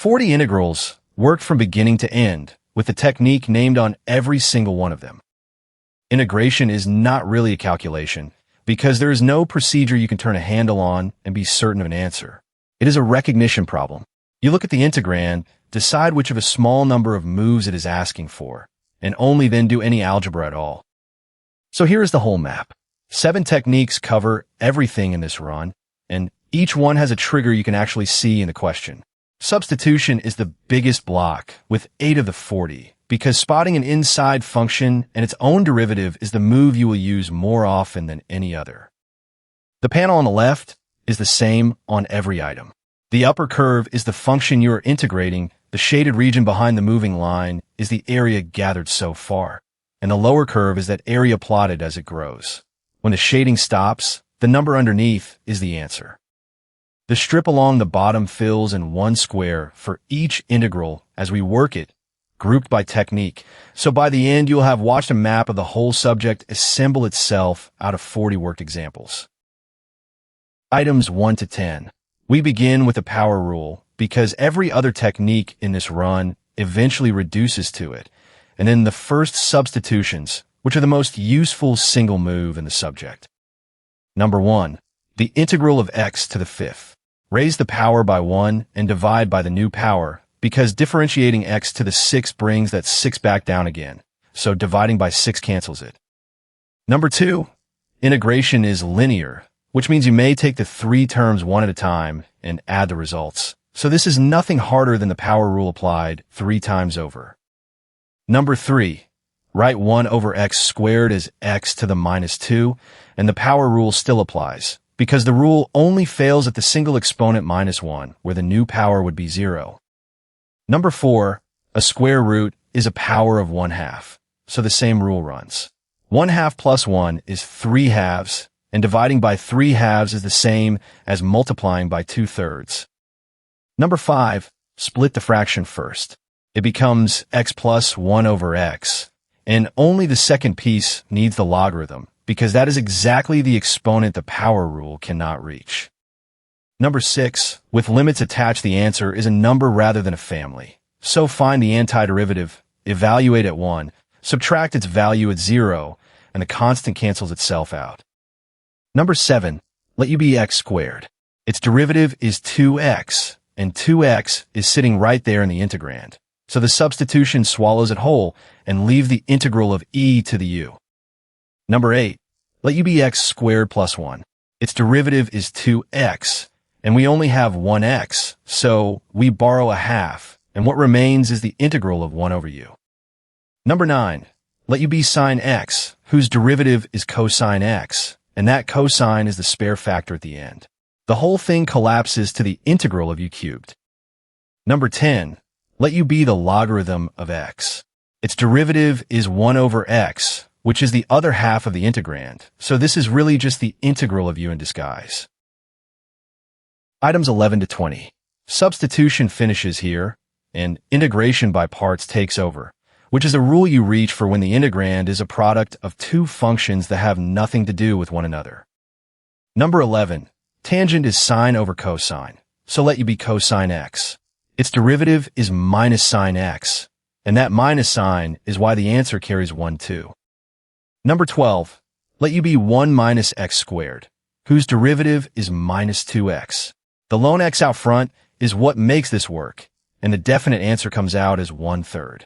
40 integrals work from beginning to end, with the technique named on every single one of them. Integration is not really a calculation, because there is no procedure you can turn a handle on and be certain of an answer. It is a recognition problem. You look at the integrand, decide which of a small number of moves it is asking for, and only then do any algebra at all. So here is the whole map. 7 techniques cover everything in this run, and each one has a trigger you can actually see in the question. Substitution is the biggest block, with 8 of the 40, because spotting an inside function and its own derivative is the move you will use more often than any other. The panel on the left is the same on every item. The upper curve is the function you are integrating, the shaded region behind the moving line is the area gathered so far, and the lower curve is that area plotted as it grows. When the shading stops, the number underneath is the answer. The strip along the bottom fills in one square for each integral as we work it, grouped by technique, so by the end you'll have watched a map of the whole subject assemble itself out of 40 worked examples. Items 1 to 10. We begin with the power rule because every other technique in this run eventually reduces to it, and then the first substitutions, which are the most useful single move in the subject. Number 1. The integral of x to the 5th. Raise the power by 1 and divide by the new power, because differentiating x to the 6th brings that 6 back down again, so dividing by 6 cancels it. Number 2. Integration is linear, which means you may take the 3 terms one at a time and add the results. So this is nothing harder than the power rule applied 3 times over. Number 3. Write 1 over x squared as x to the minus 2, and the power rule still applies, because the rule only fails at the single exponent minus 1, where the new power would be 0. Number 4. A square root is a power of 1/2, so the same rule runs. 1/2 plus 1 is 3/2, and dividing by 3/2 is the same as multiplying by 2/3. Number 5. Split the fraction first. It becomes x plus 1 over x, and only the second piece needs the logarithm, because that is exactly the exponent the power rule cannot reach. Number 6. With limits attached, the answer is a number rather than a family. So find the antiderivative, evaluate at 1, subtract its value at 0, and the constant cancels itself out. Number 7. Let u be x squared. Its derivative is 2x, and 2x is sitting right there in the integrand. So the substitution swallows it whole and leave the integral of e to the u. Number 8. Let u be x squared plus 1. Its derivative is 2x, and we only have 1x, so we borrow a half, and what remains is the integral of 1 over u. Number 9. Let u be sine x, whose derivative is cosine x, and that cosine is the spare factor at the end. The whole thing collapses to the integral of u cubed. Number 10. Let u be the logarithm of x. Its derivative is 1 over x, which is the other half of the integrand, so this is really just the integral of u in disguise. Items 11 to 20. Substitution finishes here, and integration by parts takes over, which is a rule you reach for when the integrand is a product of 2 functions that have nothing to do with one another. Number 11. Tangent is sine over cosine, so let u be cosine x. Its derivative is minus sine x, and that minus sign is why the answer carries 1 too. Number 12. Let u be 1 minus x squared, whose derivative is minus 2x. The lone x out front is what makes this work, and the definite answer comes out as 1/3.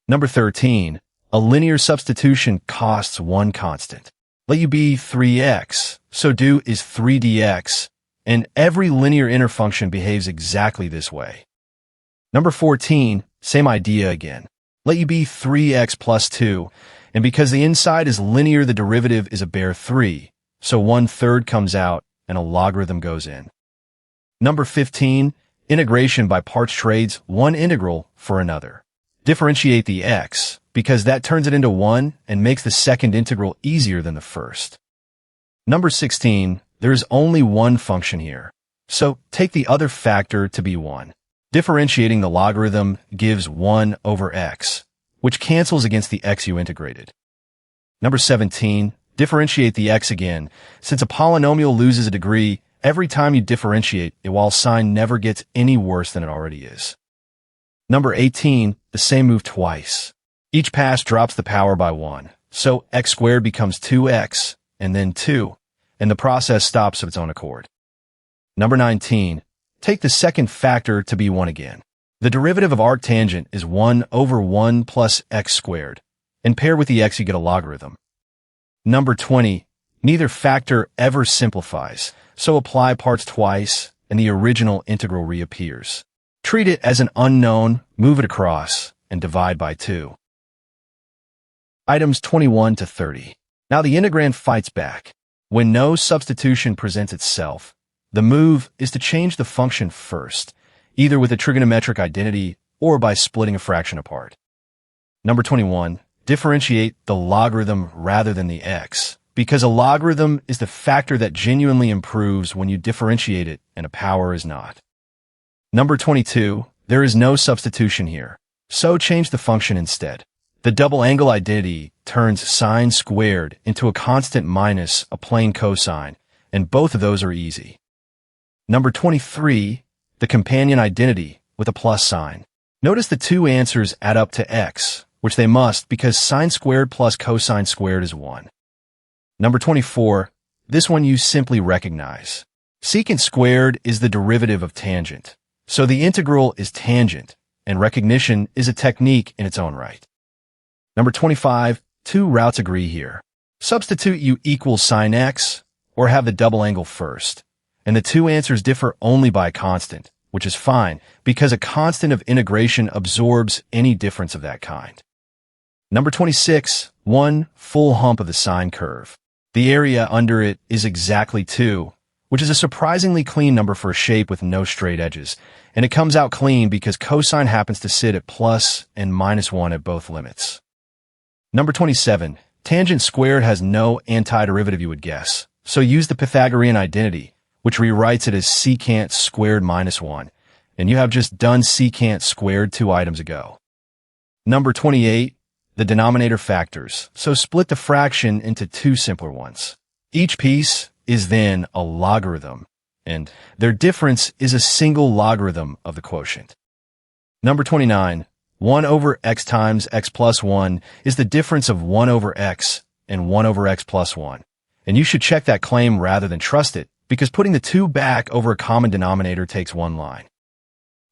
Number 13. A linear substitution costs 1 constant. Let u be 3x, so do is 3dx, and every linear inner function behaves exactly this way. Number 14, same idea again. Let u be 3x plus 2, and because the inside is linear, the derivative is a bare 3, so 1/3 comes out and a logarithm goes in. Number 15, integration by parts trades one integral for another. Differentiate the x, because that turns it into 1 and makes the second integral easier than the first. Number 16, there is only one function here, so take the other factor to be 1. Differentiating the logarithm gives 1 over x, which cancels against the x you integrated. Number 17, differentiate the x again. Since a polynomial loses a degree, every time you differentiate it while sign never gets any worse than it already is. Number 18, the same move twice. Each pass drops the power by 1, so x squared becomes 2x, and then 2, and the process stops of its own accord. Number 19, take the second factor to be 1 again. The derivative of arctangent is 1 over 1 plus x squared, and paired with the x you get a logarithm. Number 20, neither factor ever simplifies, so apply parts twice, and the original integral reappears. Treat it as an unknown, move it across, and divide by 2. Items 21 to 30. Now the integrand fights back. When no substitution presents itself, the move is to change the function first, either with a trigonometric identity or by splitting a fraction apart. Number 21. Differentiate the logarithm rather than the x, because a logarithm is the factor that genuinely improves when you differentiate it and a power is not. Number 22. There is no substitution here, so change the function instead. The double angle identity turns sine squared into a constant minus a plain cosine, and both of those are easy. Number 23. The companion identity with a plus sign. Notice the two answers add up to x, which they must because sine squared plus cosine squared is 1. Number 24. This one you simply recognize. Secant squared is the derivative of tangent, so the integral is tangent, and recognition is a technique in its own right. Number 25. Two routes agree here. Substitute u equals sine x, or have the double angle first, and the two answers differ only by a constant, which is fine, because a constant of integration absorbs any difference of that kind. Number 26. One full hump of the sine curve. The area under it is exactly 2, which is a surprisingly clean number for a shape with no straight edges, and it comes out clean because cosine happens to sit at plus and minus 1 at both limits. Number 27. Tangent squared has no antiderivative you would guess, so use the Pythagorean identity, which rewrites it as secant squared minus 1, and you have just done secant squared 2 items ago. Number 28. The denominator factors, so split the fraction into 2 simpler ones. Each piece is then a logarithm, and their difference is a single logarithm of the quotient. Number 29. 1 over x times x plus 1 is the difference of 1 over x and 1 over x plus 1, and you should check that claim rather than trust it, because putting the 2 back over a common denominator takes 1 line.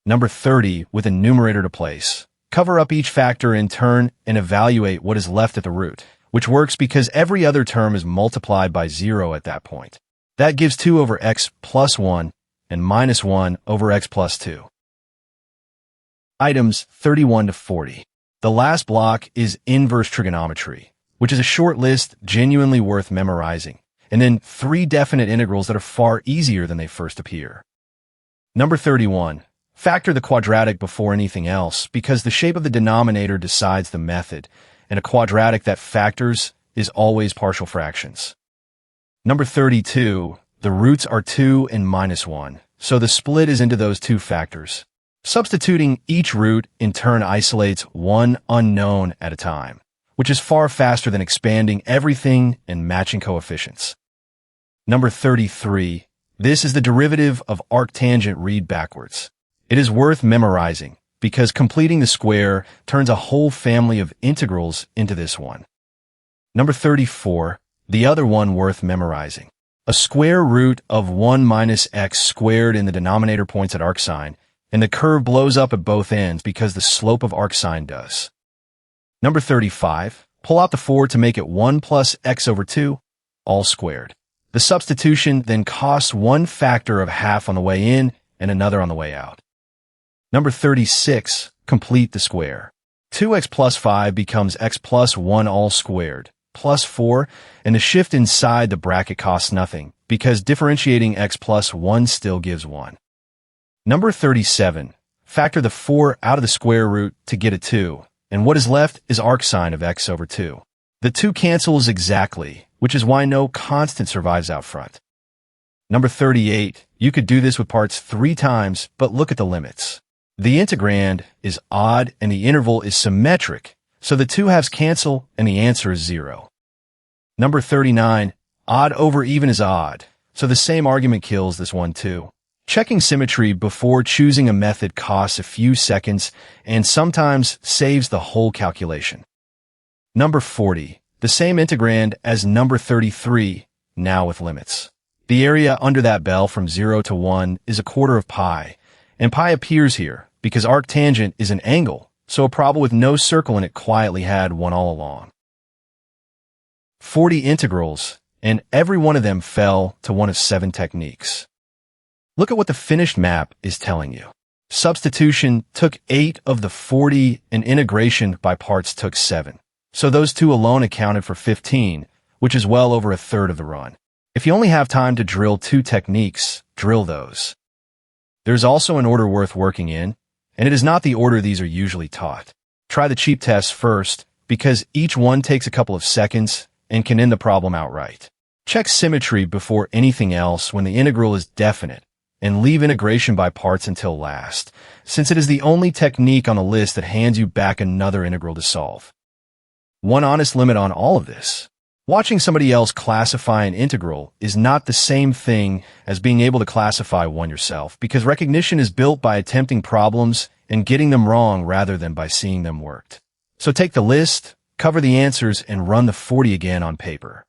Number 30. With a numerator to place. Cover up each factor in turn and evaluate what is left at the root, which works because every other term is multiplied by 0 at that point. That gives 2 over x plus 1 and minus 1 over x plus 2. Items 31 to 40. The last block is inverse trigonometry, which is a short list genuinely worth memorizing, and then 3 definite integrals that are far easier than they first appear. Number 31. Factor the quadratic before anything else because the shape of the denominator decides the method, and a quadratic that factors is always partial fractions. Number 32. The roots are 2 and minus 1, so the split is into those 2 factors. Substituting each root in turn isolates one unknown at a time, which is far faster than expanding everything and matching coefficients. Number 33. This is the derivative of arctangent read backwards. It is worth memorizing because completing the square turns a whole family of integrals into this one. Number 34. The other one worth memorizing. A square root of 1 minus x squared in the denominator points at arcsine, and the curve blows up at both ends because the slope of arcsine does. Number 35. Pull out the 4 to make it 1 plus x over 2, all squared. The substitution then costs one factor of half on the way in and another on the way out. Number 36. Complete the square. 2x plus 5 becomes x plus 1 all squared, plus 4, and the shift inside the bracket costs nothing, because differentiating x plus 1 still gives 1. Number 37. Factor the 4 out of the square root to get a 2, and what is left is arcsine of x over 2. The 2 cancels exactly, which is why no constant survives out front. Number 38. You could do this with parts 3 times, but look at the limits. The integrand is odd and the interval is symmetric, so the 2 halves cancel and the answer is 0. Number 39. Odd over even is odd, so the same argument kills this one too. Checking symmetry before choosing a method costs a few seconds and sometimes saves the whole calculation. Number 40. The same integrand as number 33, now with limits. The area under that bell from 0 to 1 is 1/4 of pi, and pi appears here because arctangent is an angle, so a problem with no circle in it quietly had one all along. 40 integrals, and every one of them fell to one of 7 techniques. Look at what the finished map is telling you. Substitution took 8 of the 40, and integration by parts took 7. So those two alone accounted for 15, which is well over 1/3 of the run. If you only have time to drill 2 techniques, drill those. There's also an order worth working in, and it is not the order these are usually taught. Try the cheap tests first, because each one takes a couple of seconds and can end the problem outright. Check symmetry before anything else when the integral is definite, and leave integration by parts until last, since it is the only technique on the list that hands you back another integral to solve. One honest limit on all of this. Watching somebody else classify an integral is not the same thing as being able to classify one yourself, because recognition is built by attempting problems and getting them wrong rather than by seeing them worked. So take the list, cover the answers, and run the 40 again on paper.